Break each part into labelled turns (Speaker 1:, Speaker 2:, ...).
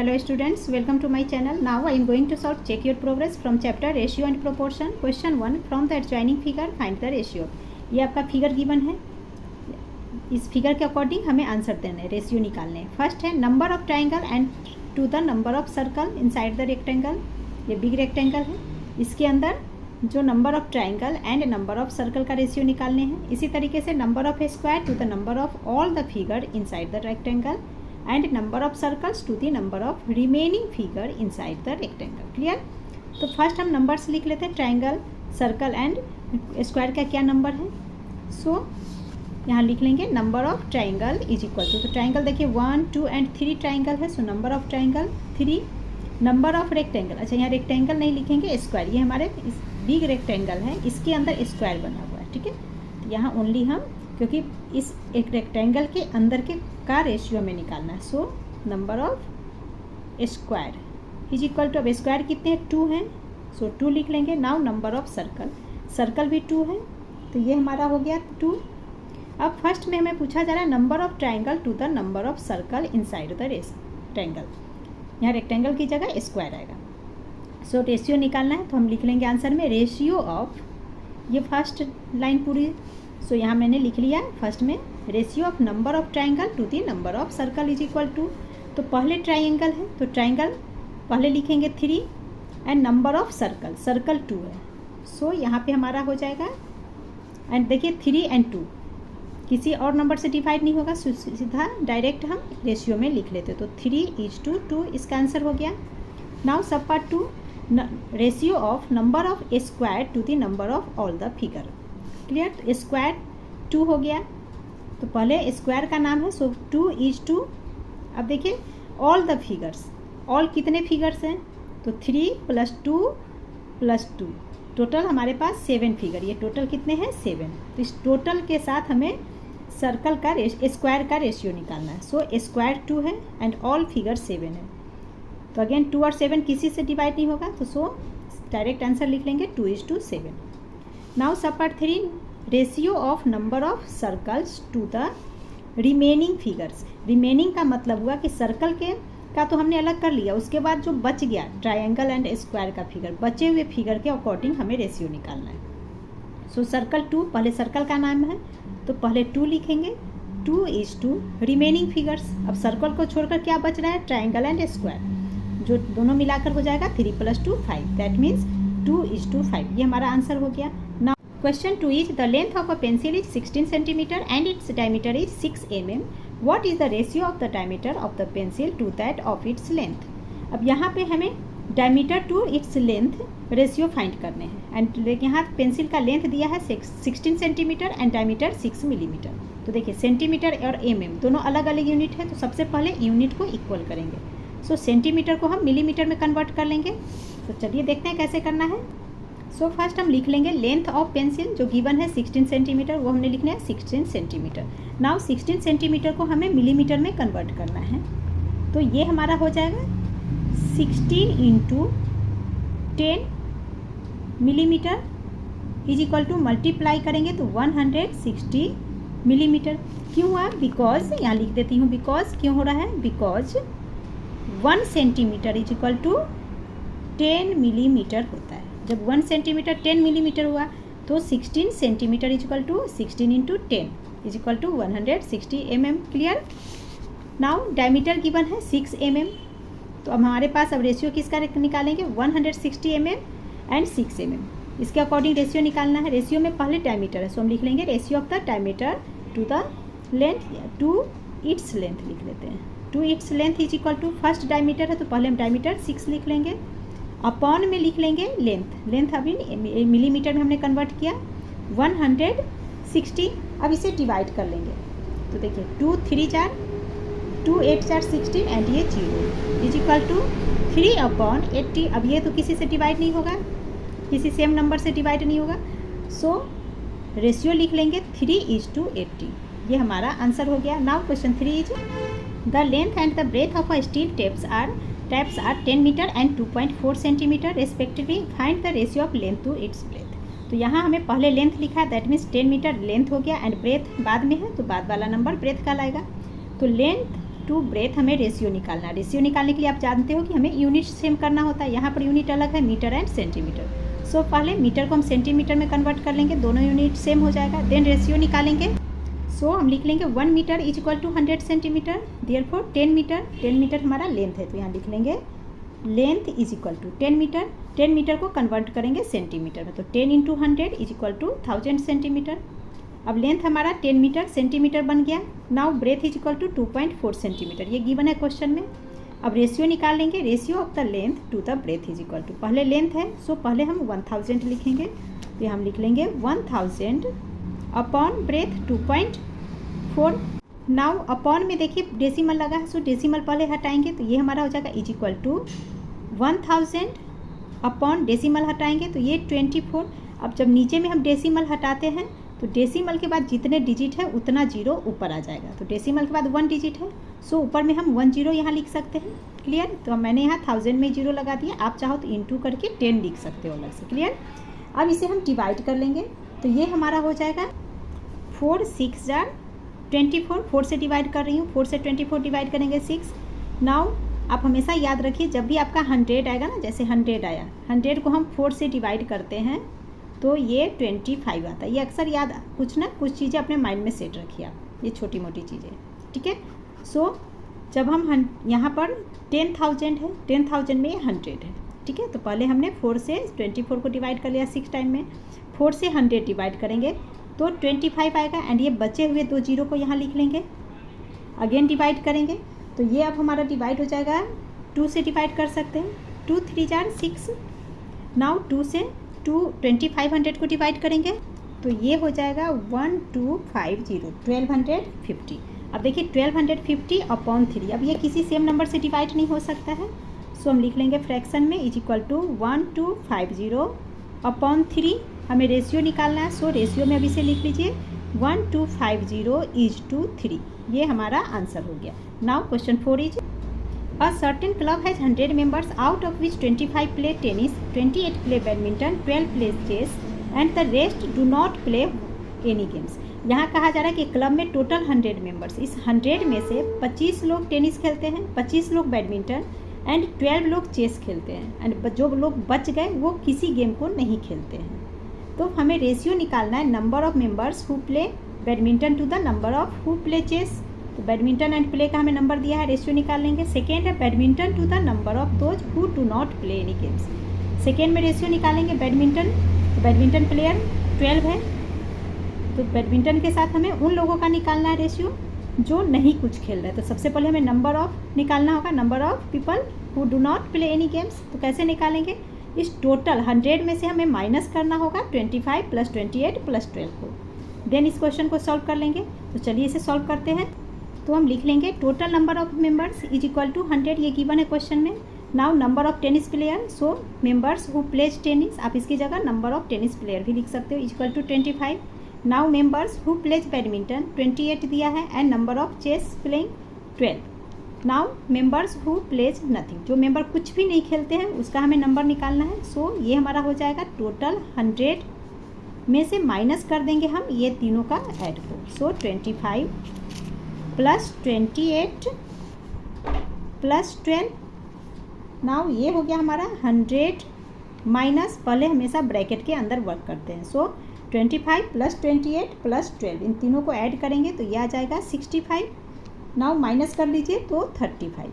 Speaker 1: Hello students, welcome to my channel. Now I am going to solve check your progress from chapter ratio and proportion. Question 1, from the adjoining figure find the ratio. ये आपका figure given है, इस figure के according हमें answer देना है, ratio निकालने हैं. फर्स्ट है number of triangle and to the number of circle inside the rectangle. ये बिग रेक्टेंगल है, इसके अंदर जो number of triangle and number of circle का रेशियो निकालने हैं. इसी तरीके से number of square to the number of all the figure inside the rectangle and number of circles to the number of remaining figure inside the rectangle. Clear. तो first हम numbers लिख लेते हैं. ट्राइंगल, सर्कल एंड स्क्वायर का क्या number है. सो यहाँ लिख लेंगे number of triangle is equal to, तो ट्राइंगल देखिए 1, 2 एंड 3 ट्राइंगल है. So number of triangle 3. Number of rectangle, अच्छा यहाँ रेक्टेंगल नहीं लिखेंगे, स्क्वायर. ये हमारे इस बिग रेक्टेंगल है, इसके अंदर स्क्वायर बना हुआ है. ठीक है, यहाँ ओनली हम, क्योंकि इस एक रेक्टेंगल के अंदर के का रेशियो हमें निकालना है. So number of square is equal to, अब स्क्वायर कितने हैं, 2 हैं. सो 2 लिख लेंगे. Now number of circle, circle भी 2 है, तो ये हमारा हो गया 2. अब फर्स्ट में हमें पूछा जा रहा है number of triangle to the number of circle inside the rectangle. यहाँ रेक्टेंगल की जगह स्क्वायर आएगा. सो रेशियो निकालना है, तो हम लिख लेंगे आंसर में रेशियो ऑफ, ये फर्स्ट लाइन पूरी. सो यहाँ मैंने लिख लिया फर्स्ट में ratio of number of triangle to the number of circle is equal to, तो पहले ट्राइंगल है तो ट्राइंगल पहले लिखेंगे 3 and number of circle, circle 2 है. सो यहाँ पे हमारा हो जाएगा, एंड देखिए 3 एंड 2 किसी और नंबर से डिवाइड नहीं होगा, सीधा डायरेक्ट हम रेशियो में लिख लेते. तो 3:2 इसका आंसर हो गया. Now sub part 2, ratio of number of square to the number of all the figure. Clear. Square 2 हो गया, तो पहले स्क्वायर का नाम है. सो 2:2. अब देखिए ऑल द फिगर्स, ऑल कितने फिगर्स हैं, तो 3 + 2 + 2 टोटल हमारे पास 7 फिगर. ये टोटल कितने हैं, 7. तो इस टोटल के साथ हमें सर्कल का स्क्वायर का रेशियो निकालना है. सो स्क्वायर 2 है एंड ऑल फिगर 7 है. तो अगेन 2 और 7 किसी से डिवाइड नहीं होगा, तो सो डायरेक्ट आंसर लिख लेंगे 2:7. Now sub part 3, ratio of number of circles to the remaining figures. Remaining का मतलब हुआ कि सर्कल के का तो हमने अलग कर लिया, उसके बाद जो बच गया ट्रायंगल एंड स्क्वायर का फिगर, बचे हुए फिगर के अकॉर्डिंग हमें रेशियो निकालना है. सो सर्कल 2, पहले सर्कल का नाम है तो पहले 2 लिखेंगे. 2:2 रिमेनिंग फिगर्स. अब सर्कल को छोड़कर क्या बच रहा है, ट्रायंगल एंड स्क्वायर, जो दोनों मिलाकर हो जाएगा 3 + 2 5. That means 2:5. ये हमारा आंसर हो गया. Now question 2 is the length of a pencil is 16 centimetre and its diameter is 6 mm. What is the ratio of the diameter of the pencil to that of its length? अब यहाँ पे हमें diameter to its length ratio find करने हैं. And यहाँ pencil का length दिया है 16 सेंटीमीटर एंड डायमीटर 6 मिलीमीटर. तो देखिए सेंटीमीटर और mm दोनों अलग अलग यूनिट है, तो सबसे पहले यूनिट को इक्वल करेंगे. सो सेंटीमीटर को हम मिलीमीटर में कन्वर्ट कर लेंगे. तो चलिए देखते हैं कैसे करना है. सो फर्स्ट हम लिख लेंगे लेंथ ऑफ पेंसिल, जो गिवन है 16 सेंटीमीटर, वो हमने लिखना है 16 सेंटीमीटर. नाउ 16 सेंटीमीटर को हमें मिलीमीटर में कन्वर्ट करना है. तो ये हमारा हो जाएगा 16 × 10 millimetre is equal to, multiply करेंगे तो 160 मिलीमीटर. क्यों हुआ, बिकॉज यहाँ लिख देती हूँ बिकॉज क्यों हो रहा है, because 1 centimetre is equal to 10 millimetre होता है. जब 1 सेंटीमीटर 10 मिलीमीटर हुआ तो 16 centimetre is equal to 16 × 10 is equal to 160 mm. Clear. Now diameter given है 6 mm, तो अब हमारे पास अब रेशियो किसका निकालेंगे, 160 mm एंड 6 mm. इसके अकॉर्डिंग रेशियो निकालना है. रेशियो में पहले डायमीटर है, सो हम लिख लेंगे ratio of the diameter to the length, to its length लिख लेते हैं. To its length is equal to, first diameter है तो पहले हम डायमीटर 6 लिख लेंगे, अपॉन में लिख लेंगे लेंथ. लेंथ अभी मिलीमीटर में हमने कन्वर्ट किया 160. अब इसे डिवाइड कर लेंगे, तो देखिए 2 3 4, 2 8 4 16 एंड ये 0 इज इक्वल टू 3/80. अब ये तो किसी से डिवाइड नहीं होगा, किसी सेम नंबर से डिवाइड नहीं होगा. सो रेशियो लिख लेंगे 3:80. ये हमारा आंसर हो गया. Now question 3 is the length and the breadth of a steel tapes are 10 metre and 2.4 centimetre respectively. Find the ratio of length to its breadth. तो यहाँ हमें पहले लेंथ लिखा है, दैट मीन्स 10 मीटर लेंथ हो गया, एंड ब्रेथ बाद में है तो बाद वाला नंबर ब्रेथ का लाएगा. तो लेंथ टू ब्रेथ हमें रेशियो निकालना है। रेशियो निकालने के लिए आप जानते हो कि हमें यूनिट सेम करना होता है। यहाँ पर यूनिट अलग है, मीटर एंड सेंटीमीटर। सो पहले मीटर को हम सेंटीमीटर में कन्वर्ट कर लेंगे, दोनों यूनिट सेम हो जाएगा। देन रेशियो निकालेंगे। सो हम लिख लेंगे 1 metre is equal to 100 centimetre. Therefore 10 metre हमारा लेंथ है, तो यहाँ लिख लेंगे length is equal to 10 metre. 10 metre को कन्वर्ट करेंगे सेंटीमीटर में, तो 10 into 100 is equal to 1000 centimetre. अब लेंथ हमारा 10 मीटर सेंटीमीटर बन गया। Now breadth is equal to 2.4 centimetre, ये गिवन है क्वेश्चन में। अब रेशियो निकाल लेंगे। Ratio of the length to the breadth is equal to, पहले लेंथ है सो पहले हम 1000 लिखेंगे, तो हम लिख लेंगे 1000 अपॉन ब्रेथ 2.4। नाउ अपॉन में देखिए डेसिमल लगा है, सो डेसिमल पहले हटाएंगे, तो ये हमारा हो जाएगा is equal to 1000 upon decimal हटाएंगे तो ये 24। अब जब नीचे में हम डेसिमल हटाते हैं तो डेसिमल के बाद जितने डिजिट है उतना जीरो ऊपर आ जाएगा, तो डेसिमल के बाद 1 डिजिट है, सो ऊपर में हम 1 जीरो यहाँ लिख सकते हैं। क्लियर? तो मैंने यहाँ 1000 में जीरो लगा दिया, आप चाहो तो इंटू करके 10 लिख सकते हो अलग से। क्लियर? अब इसे हम डिवाइड कर लेंगे, तो ये हमारा हो जाएगा 4 6 जार 24। 4 से डिवाइड कर रही हूँ, 4 से 24 डिवाइड करेंगे 6। नाउ आप हमेशा याद रखिए जब भी आपका 100 आएगा ना, जैसे 100 आया, 100 को हम 4 से डिवाइड करते हैं तो ये 25 आता है। ये अक्सर याद कुछ चीज़ें अपने माइंड में सेट रखिए आप, ये छोटी मोटी चीज़ें। ठीक है? सो जब हम यहाँ पर 10,000 है, 10,000 में ये 100 है। ठीक है? तो पहले हमने 4 से 24 को डिवाइड कर लिया 6 टाइम में, 4 से 100 डिवाइड करेंगे तो 25 आएगा, एंड ये बचे हुए 2 जीरो को यहाँ लिख लेंगे। अगेन डिवाइड करेंगे तो ये अब हमारा डिवाइड हो जाएगा, 2 से डिवाइड कर सकते हैं, 2 3 जार 6। नाउ 2 से 2500 को डिवाइड करेंगे तो ये हो जाएगा 1250 1250। अब देखिए 1250 अपॉन 3, अब ये किसी सेम नंबर से डिवाइड नहीं हो सकता है, सो हम लिख लेंगे फ्रैक्शन में इज इक्वल टू 1250 अपॉन 3। हमें रेशियो निकालना है, सो रेशियो में अभी से लिख लीजिए 1250 इज टू 3। ये हमारा आंसर हो गया। Now question 4 is A certain club has 100 members, out of which 25 play tennis, 28 play badminton, 12 play chess, and the rest do not play any games. यहाँ कहा जा रहा है कि क्लब में टोटल 100 मेंबर्स, इस 100 में से 25 लोग टेनिस खेलते हैं, 25 लोग बैडमिंटन एंड 12 लोग चेस खेलते हैं, एंड जो लोग बच गए वो किसी गेम को नहीं खेलते हैं। तो हमें रेशियो निकालना है number of members who play badminton to the number of who play chess. तो बैडमिंटन एंड प्ले का हमें नंबर दिया है, रेशियो निकाल लेंगे। सेकेंड है badminton to the number of those who do not play any games. Second में ratio निकालेंगे बैडमिंटन, तो बैडमिंटन प्लेयर 12 है, तो बैडमिंटन के साथ हमें उन लोगों का निकालना है रेशियो जो नहीं कुछ खेल रहे। तो सबसे पहले हमें नंबर ऑफ निकालना होगा, number of people who do not play any games. तो कैसे निकालेंगे? इस टोटल 100 में से हमें माइनस करना होगा 25 + 28 + 12 को, देन इस क्वेश्चन को सॉल्व कर लेंगे। तो चलिए इसे सॉल्व करते हैं। तो हम लिख लेंगे total number of members is equal to 100, ये गिवन है क्वेश्चन में। Now number of tennis player, so members who plays tennis, आप इसकी जगह नंबर ऑफ टेनिस प्लेयर भी लिख सकते हो, is equal to 25। Now members who plays badminton 28 दिया है, and number of chess playing 12। Now members who plays nothing, जो मेंबर कुछ भी नहीं खेलते हैं उसका हमें नंबर निकालना है। सो ये हमारा हो जाएगा टोटल 100 में से माइनस कर देंगे हम ये तीनों का ऐड को। सो 25 + 28 + 12। नाउ ये हो गया हमारा 100 माइनस, पहले हमेशा ब्रैकेट के अंदर वर्क करते हैं। सो 25 + 28 + 12, इन तीनों को ऐड करेंगे तो ये आ जाएगा 65। नाउ माइनस कर लीजिए तो 35,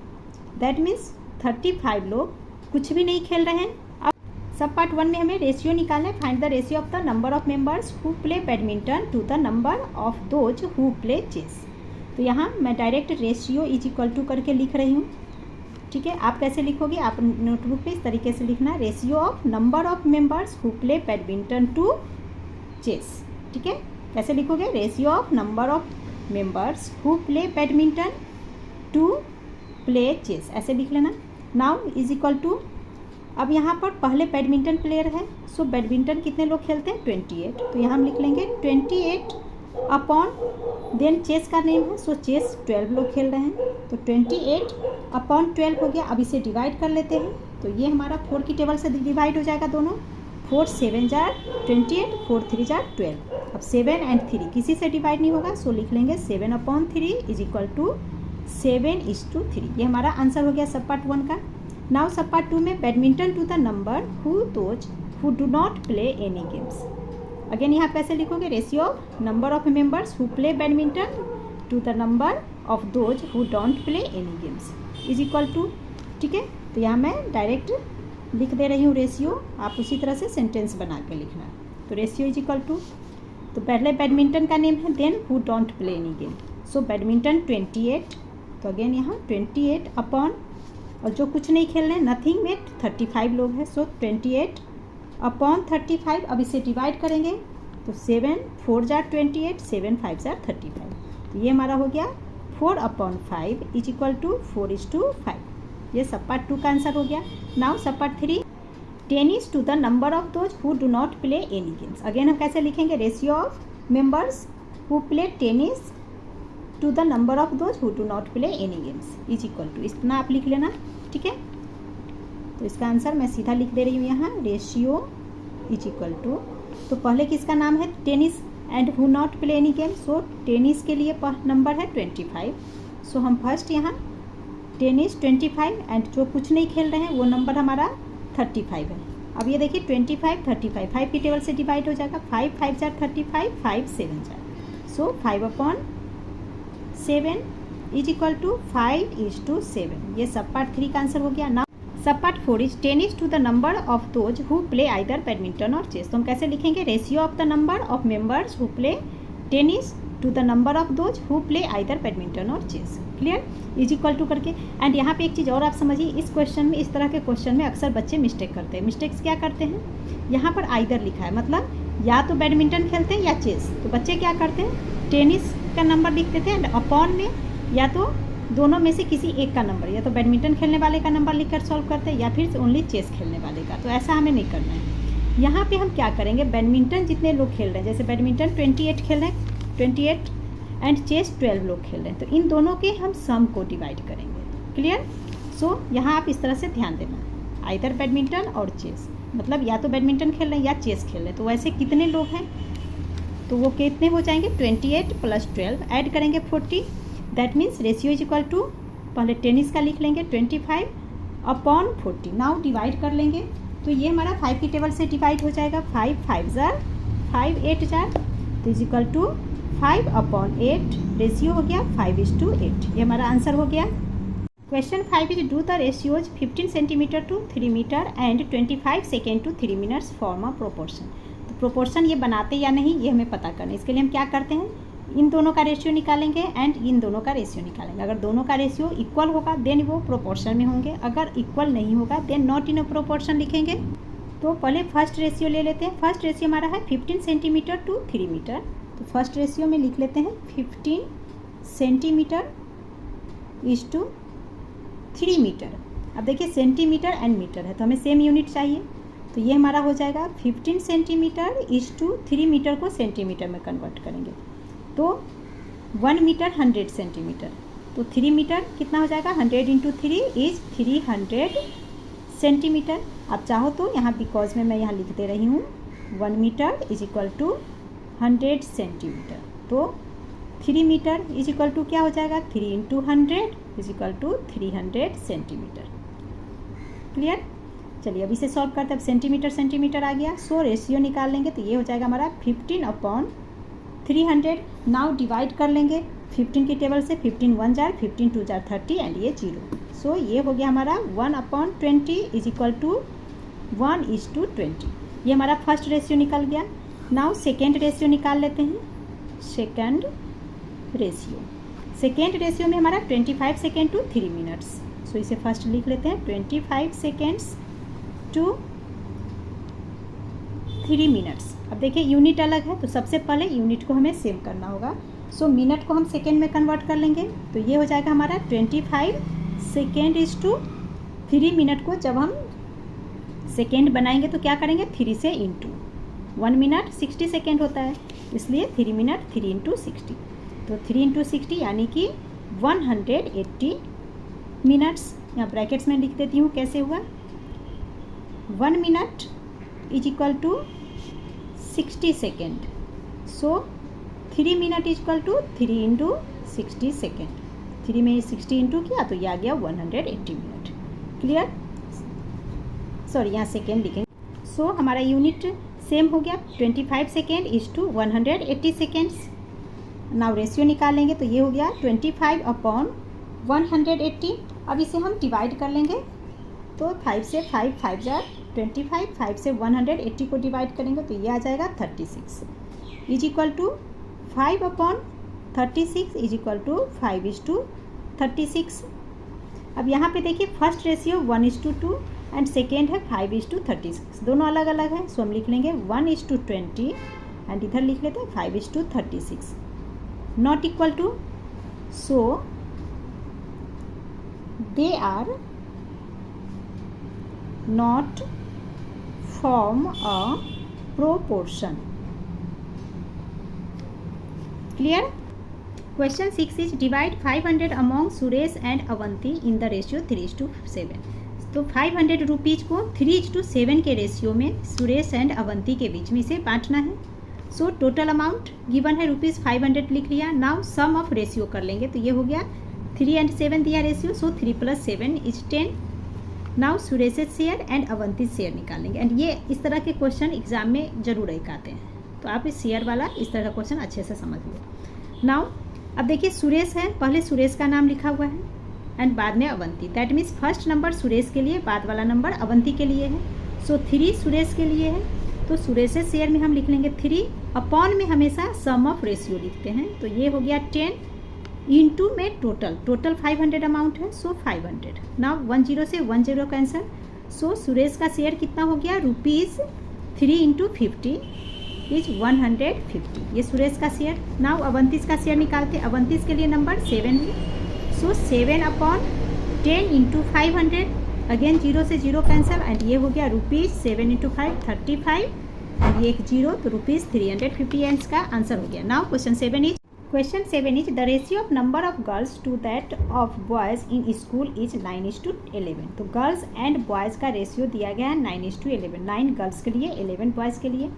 Speaker 1: दैट मीन्स 35 लोग कुछ भी नहीं खेल रहे हैं। अब सब पार्ट 1 में हमें रेशियो निकालना है। Find the ratio of the number of members who play badminton to the number of those who play chess. तो यहाँ मैं direct ratio is equal to करके लिख रही हूँ। ठीक है? आप कैसे लिखोगे? आप नोटबुक पे इस तरीके से लिखना, ratio of number of members who play badminton to chess. ठीक है? कैसे लिखोगे? Ratio of number of members who play badminton to play chess, ऐसे लिख लेना। नाउ इज इक्वल टू, अब यहाँ पर पहले बैडमिंटन प्लेयर है, सो बैडमिंटन कितने लोग खेलते हैं? 28, तो यहाँ हम लिख लेंगे 28 अपॉन, देन चेस का नेम है, सो चेस 12 लोग खेल रहे हैं, तो 28 अपॉन 12 हो गया। अब इसे डिवाइड कर लेते हैं, तो ये हमारा 4 की टेबल से डिवाइड हो जाएगा दोनों। 4 7 जार 28, 4 3 जार 12। अब 7 और 3 किसी से डिवाइड नहीं होगा, सो लिख लेंगे 7/3 इज इक्वल टू 7:3। ये हमारा आंसर हो गया सब पार्ट 1 का। नाउ सब पार्ट 2 में badminton to the number who do not play any games. Again यहाँ कैसे लिखोगे, ratio of number of members who play badminton to the number of those who don't play any games is equal to, ठीक है। तो यहाँ मैं direct लिख दे रही हूँ रेशियो, आप उसी तरह से सेंटेंस बना के लिखना। तो रेशियो इज इक्वल टू, तो पहले बैडमिंटन का नेम है, then who don't play any game. So badminton 28, तो अगेन यहाँ 28 अपॉन, और जो कुछ नहीं खेल रहे हैं नथिंग में 35 लोग हैं, सो 28 अपॉन 35। अब इसे डिवाइड करेंगे तो 7 4 जार 28, 7 5 जार 35। तो ये हमारा हो गया 4/5 इज इक्वल टू 4:5। ये सब पार्ट 2 का आंसर हो गया। Now sub part 3, tennis to the number of those who do not play any games. Again हम कैसे लिखेंगे, ratio of members who play tennis to the number of those who do not play any games is equal to, इतना आप लिख लेना, ठीक है। तो इसका आंसर मैं सीधा लिख दे रही हूँ यहाँ, रेशियो इज इक्वल टू, तो पहले किसका नाम है, tennis and who not play any game. So tennis के लिए नंबर है 25। सो हम फर्स्ट यहाँ टेनिस 25 एंड जो कुछ नहीं खेल रहे हैं वो नंबर हमारा 35 है। अब ये देखिए 25 35 5 की टेबल से डिवाइड हो जाएगा, 5 5 जार 35, 5 7 जार, सो 5/7 इज इक्वल टू 5:7। ये सब पार्ट 3 का आंसर हो गया। ना sub part 4 is tennis to the number of those who play either badminton or chess. तो हम कैसे लिखेंगे, ratio of the number of members who play tennis to the number of those who play either badminton or chess, clear, is equal to करके। And यहाँ पे एक चीज़ और आप समझिए, इस क्वेश्चन में, इस तरह के क्वेश्चन में अक्सर बच्चे मिस्टेक करते हैं। मिस्टेक्स क्या करते हैं, यहाँ पर आइदर लिखा है, मतलब या तो बैडमिंटन खेलते हैं या चेस। तो बच्चे क्या करते हैं, टेनिस का नंबर लिख देते हैं एंड अपॉन में या तो दोनों में से किसी एक का नंबर, या तो बैडमिंटन खेलने वाले का नंबर लिखकर सॉल्व करते हैं या फिर ओनली चेस खेलने वाले का। तो ऐसा हमें नहीं करना है। यहाँ पे हम क्या करेंगे, बैडमिंटन जितने लोग खेल रहे हैं, जैसे बैडमिंटन 28 खेल रहे हैं, 28 एंड चेस 12 लोग खेल रहे हैं, तो इन दोनों के हम सम को डिवाइड करेंगे, क्लियर। सो यहाँ आप इस तरह से ध्यान देना, आइदर बैडमिंटन और चेस, मतलब या तो बैडमिंटन खेल रहे हैं या चेस खेल रहे हैं। तो वैसे कितने लोग हैं, तो वो कितने हो जाएंगे, 28 + 12 ऐड करेंगे 40, that means ratio is equal to, पहले टेनिस का लिख लेंगे 25/40। नाउ डिवाइड कर लेंगे, तो ये हमारा 5 की टेबल से डिवाइड हो जाएगा, 5 5 जार 5 8 जार, तो इज इक्वल टू 5/8, रेशियो हो गया 5:8। ये हमारा आंसर हो गया। Question 5 is do the ratios 15 centimetre to 3 metre and 25 second to 3 minutes form a proportion. तो प्रोपोर्शन ये बनाते या नहीं ये हमें पता करना है। इसके लिए हम क्या करते हैं, इन दोनों का रेशियो निकालेंगे एंड इन दोनों का रेशियो निकालेंगे। अगर दोनों का रेशियो इक्वल होगा देन वो प्रोपोर्शन में होंगे, अगर इक्वल नहीं होगा then not in a proportion लिखेंगे। तो पहले फर्स्ट रेशियो ले लेते हैं। फर्स्ट रेशियो हमारा है 15 सेंटीमीटर टू 3 मीटर। तो फर्स्ट रेशियो में लिख लेते हैं 15 सेंटीमीटर इज टू 3 मीटर। अब देखिए सेंटीमीटर एंड मीटर है तो हमें सेम यूनिट चाहिए, तो ये हमारा हो जाएगा 15 सेंटीमीटर इज टू 3 मीटर को सेंटीमीटर में कन्वर्ट करेंगे तो 1 मीटर 100 सेंटीमीटर। तो 3 मीटर कितना हो जाएगा, 100 × 3 इज 300 सेंटीमीटर। आप चाहो तो यहाँ बिकॉज में मैं यहाँ लिख दे रही हूँ 1 metre is equal to 100 centimetre. तो 3 मीटर इज इक्वल टू क्या हो जाएगा, 3 × 100 is equal to 300 centimetre, clear. चलिए अब इसे सॉल्व करते हैं। अब सेंटीमीटर सेंटीमीटर आ गया, सो रेशियो निकाल लेंगे तो ये हो जाएगा हमारा 15/300। नाउ डिवाइड कर लेंगे 15 की टेबल से, 15 1 जार 15 2 जार 30 एंड ये 0। सो ये हो गया हमारा 1/20 इज इक्वल टू 1:20। ये हमारा फर्स्ट रेशियो निकल गया। नाउ सेकेंड रेशियो निकाल लेते हैं। सेकेंड रेशियो में हमारा 25 सेकेंड टू 3 मिनट्स। सो इसे फर्स्ट लिख लेते हैं 25 सेकेंड्स टू 3 मिनट्स। अब देखिए यूनिट अलग है तो सबसे पहले यूनिट को हमें सेम करना होगा। सो मिनट को हम सेकेंड में कन्वर्ट कर लेंगे तो ये हो जाएगा हमारा 25 सेकेंड इज टू 3 मिनट को जब हम सेकेंड बनाएंगे तो क्या करेंगे 3 से इंटू 1 मिनट 60 सेकेंड होता है, इसलिए 3 मिनट 3 × 60। तो 3 × 60 यानी कि 180 मिनट्स। यहाँ ब्रैकेट्स में लिख देती हूँ कैसे हुआ, 1 minute is equal to 60 second. So 3 minute is equal to 3 × 60 second. 3 में 60 इंटू किया तो ये आ गया 180 मिनट। क्लियर? सॉरी, यहाँ सेकेंड लिखेंगे। सो हमारा यूनिट सेम हो गया, 25 second is to 180 seconds. Now ratio निकालेंगे तो ये हो गया 25 अपॉन 180। अब इसे हम डिवाइड कर लेंगे, तो 5 से 5 5 जार 25, 5 से 180 को डिवाइड करेंगे तो ये आ जाएगा 36 is equal to 5 upon 36 is equal to 5:36। अब यहाँ पे देखिए फर्स्ट रेशियो 1:2 एंड सेकेंड है 5:36, दोनों अलग अलग है। सो हम लिख लेंगे 1:20 एंड इधर लिख लेते हैं 5:36 not equal to. So they are not form a proportion. Clear? Question 6 is divide 500 among Suresh and Avanti in the ratio 3:7. तो 500 रुपीज़ को 3:7 के रेशियो में सुरेश एंड अवंती के बीच में से बांटना है। सो टोटल अमाउंट गिवन है ₹500 लिख लिया। नाउ सम ऑफ रेशियो कर लेंगे तो ये हो गया 3 and 7 दिया ratio, so 3 + 7 = 10। Now Suresh share and Avanti share निकालेंगे। एंड ये इस तरह के क्वेश्चन एग्जाम में जरूर एक आते हैं, तो आप इस शेयर वाला इस तरह का क्वेश्चन अच्छे से समझ लो। नाउ अब देखिए सुरेश है, पहले सुरेश का नाम लिखा हुआ है एंड बाद में Avanti. That means first number Suresh के लिए, बाद वाला नंबर अवंती के लिए है। सो 3 सुरेश के लिए है, तो सुरेश शेयर में हम लिख लेंगे 3 अपॉन में हमेशा सम ऑफ रेशियो लिखते हैं, तो ये हो गया 10 इंटू में टोटल 500 अमाउंट है, सो 500। नाउ 10 से 10 कैंसिल, सो सुरेश का शेयर कितना हो गया ₹3 इंटू 50 इज 150, ये सुरेश का शेयर। नाउ अवंतीस का शेयर निकालते, अवंतीस के लिए नंबर 7 है, सो 7 अपॉन 10 इंटू 500, अगेन 0 से 0 कैंसिल एंड ये हो गया ₹7 इंटू 5 35 एंड ये एक 0, तो ₹350 एंड का आंसर हो गया। Now question 7 is the ratio of number of girls to that of boys in school is 9:11। तो गर्ल्स एंड बॉयज़ का रेशियो दिया गया है 9:11, 9 गर्ल्स के लिए 11 बॉयज़ के लिए।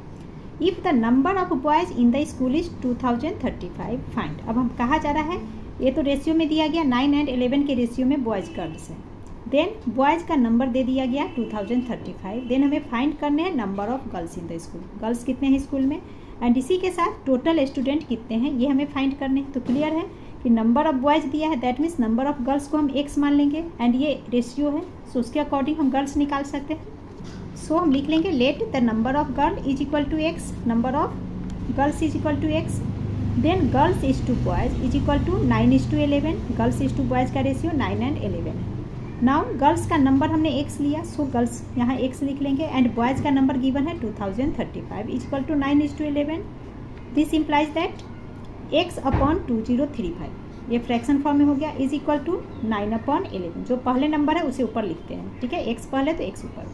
Speaker 1: If the number of boys in the school is 2035 find. अब हम कहा जा रहा है, ये तो रेशियो में दिया गया 9 and 11 के रेशियो में बॉयज़ गर्ल्स है, देन बॉयज़ का नंबर दे दिया गया 2035, देन हमें फाइंड करने हैं number of girls in the school, girls कितने हैं स्कूल में, एंड इसी के साथ टोटल स्टूडेंट कितने हैं ये हमें फाइंड करने हैं। तो क्लियर है कि नंबर ऑफ बॉयज़ दिया है, that means number of girls को हम x मान लेंगे एंड ये रेशियो है, सो उसके अकॉर्डिंग हम गर्ल्स निकाल सकते हैं। सो हम लिख लेंगे let the number of girl is equal to x, number of girls is equal to x, then girls is to boys is equal to 9:11, girls is to boys का ratio 9 and 11 है। Now girls का number हमने x लिया, so girls यहाँ x लिख लेंगे and boys का number given है 2035 is equal to 9:11। This implies that x upon 2035, ये फ्रैक्शन फॉर्म में हो गया, इज इक्वल टू 9/11। जो पहले नंबर है उसे ऊपर लिखते हैं, ठीक है, x पहले तो x ऊपर।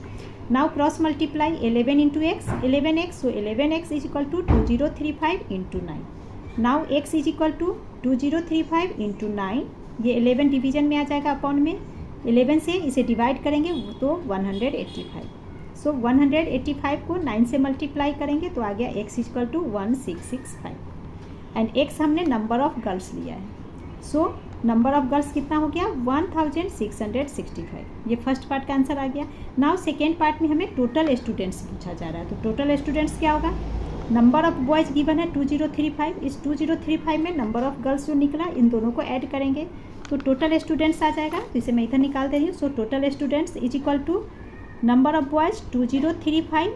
Speaker 1: Now cross multiply 11 into x, 11x, so 11x is equal to 2035 into 9। Now x is equal to 2035 into 9, ये 11 डिवीजन में आ जाएगा अपॉन में, 11 से इसे डिवाइड करेंगे तो 185, सो 185 को 9 से मल्टीप्लाई करेंगे तो आ गया x equal to 1665 and x हमने नंबर ऑफ गर्ल्स लिया है, सो नंबर ऑफ गर्ल्स कितना हो गया 1665, ये फर्स्ट पार्ट का आंसर आ गया। नाउ सेकेंड पार्ट में हमें टोटल स्टूडेंट्स पूछा जा रहा है, तो टोटल स्टूडेंट्स क्या होगा, नंबर ऑफ बॉयज़ गिवन है 2035, इस 2035 में नंबर ऑफ गर्ल्स जो निकला इन दोनों को ऐड करेंगे तो टोटल स्टूडेंट्स आ जाएगा, तो इसे मैं इधर निकाल दे रही हूँ। So total students is equal to number of boys 2035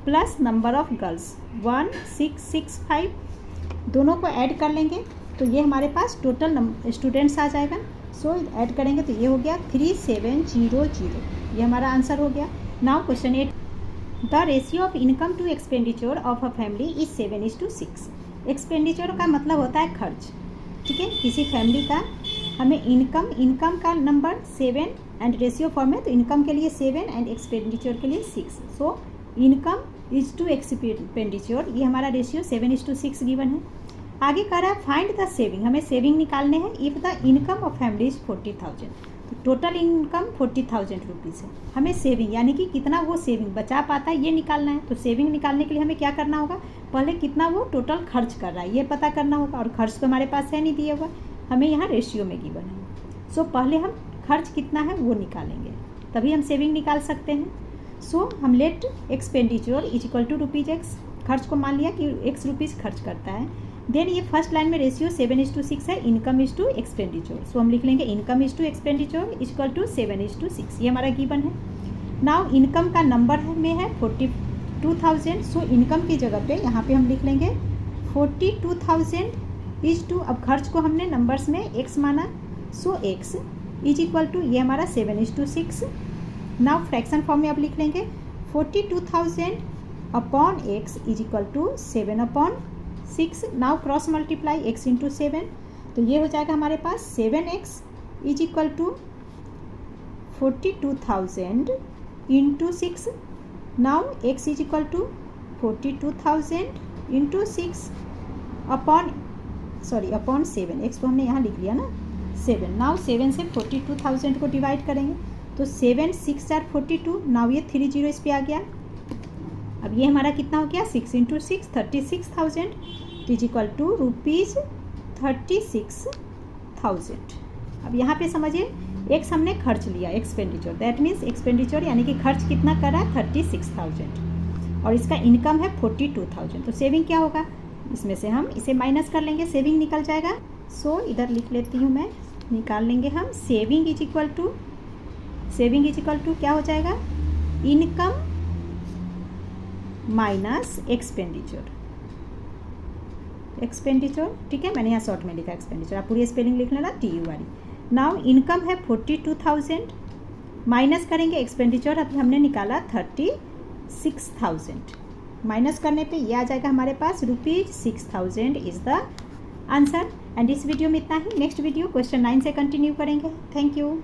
Speaker 1: plus number of girls 1665, दोनों को ऐड कर लेंगे तो ये हमारे पास टोटल स्टूडेंट्स आ जाएगा। सो ऐड करेंगे तो ये हो गया 3700, ये हमारा आंसर हो गया। Now question 8, the ratio of income to expenditure of a family is 7:6। Expenditure का मतलब होता है खर्च, ठीक है, किसी फैमिली का हमें इनकम का नंबर 7 एंड रेशियो फॉर्म है, तो इनकम के लिए 7 एंड एक्सपेंडिचर के लिए 6। So income is to expenditure, ये हमारा रेशियो 7:6 गिवन है। आगे कह रहा है फाइंड द सेविंग, हमें सेविंग निकालने हैं। If the income of family is 40,000, तो टोटल इनकम 40,000 रुपीज़ है, हमें सेविंग यानी कि कितना वो सेविंग बचा पाता है ये निकालना है। तो सेविंग निकालने के लिए हमें क्या करना होगा, पहले कितना वो टोटल खर्च कर रहा है ये पता करना होगा, और खर्च तो हमारे पास है नहीं दिया हुआ, हमें यहाँ रेशियो में गिवन है। सो पहले हम खर्च कितना है वो निकालेंगे, तभी हम सेविंग निकाल सकते हैं। सो हम let expenditure is equal to rupees x, खर्च को मान लिया कि एक्स रुपीज़ खर्च करता है। देन ये फर्स्ट लाइन में रेशियो 7:6 है, income is to expenditure. So हम लिख लेंगे income is to expenditure is equal to 7:6, ये हमारा गिवन है। नाउ इनकम का नंबर में है 42,000। सो इनकम की जगह पे यहाँ पे हम लिख लेंगे 42,000 इज टू, अब खर्च को हमने नंबर्स में एक्स माना, सो एक्स इज इक्वल टू, ये हमारा 7:6। नाउ फ्रैक्शन फॉर्म में अब लिख लेंगे 42,000 upon x is equal to 7/6। Now cross multiply x into 7, तो ये हो जाएगा हमारे पास 7x is equal to 42,000 into 6। Now x is equal to 42,000 into 6 upon 7, x तो हमने यहाँ लिख लिया ना 7। नाउ 7 से 42,000 को डिवाइड करेंगे, तो 7 6 4 42। नाउ ये 3 0 इस पे आ गया। अब ये हमारा कितना हो गया 6 इंटू 6 36,000 इज इक्वल टू ₹36,000। अब यहाँ पे समझिए एक्स हमने खर्च लिया एक्सपेंडिचर, दैट मीन्स एक्सपेंडिचर यानी कि खर्च कितना करा 36,000 और इसका इनकम है 42,000। तो सेविंग क्या होगा, इसमें से हम इसे माइनस कर लेंगे, सेविंग निकल जाएगा। सो इधर लिख लेती हूँ मैं, निकाल लेंगे हम सेविंग इज इक्वल टू क्या हो जाएगा, इनकम माइनस एक्सपेंडिचर। ठीक है, मैंने यहाँ शॉर्ट में लिखा एक्सपेंडिचर, आप पूरी स्पेलिंग लिख लेना TU वाली। नाउ इनकम है 42,000, माइनस करेंगे एक्सपेंडिचर, अभी हमने निकाला 36,000, माइनस करने पे ये आ जाएगा हमारे पास ₹6,000 इज़ द आंसर। एंड इस वीडियो में इतना ही, नेक्स्ट वीडियो क्वेश्चन 9 से कंटिन्यू करेंगे। Thank you.